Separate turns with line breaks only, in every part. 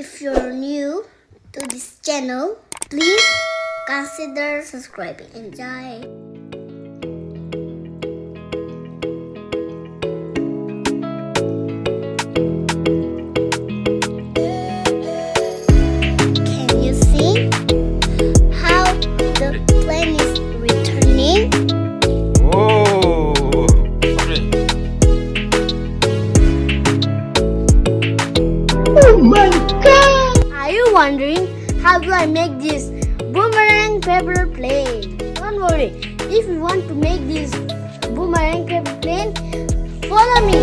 If you're new to this channel, please consider subscribing. Enjoy! Can you see how the plane is returning?
Oh,
Are you wondering how do I make this boomerang paper plane? Don't worry, if you want to make this boomerang paper plane, follow me.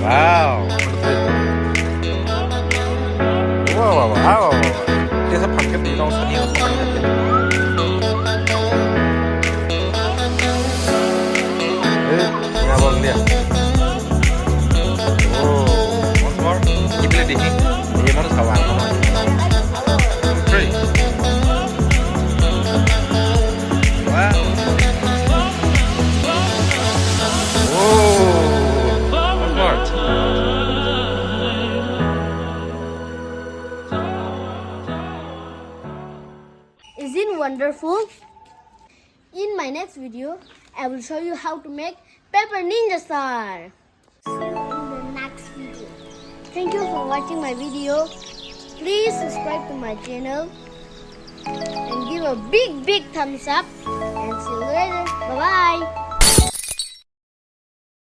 와우. 와우. 그래서 밖에도 이런 선이가 선이가 Ya bang dia. Oh, one more. Kita lihat ini. Ini mana kawan? Three. Wow. Oh, one more.
Isn't it wonderful? In my next video, I will show you how to make Pepper Ninja Star. See you in the next video. Thank you for watching my video. Please subscribe to my channel and give a big thumbs up. And see you later. Bye bye.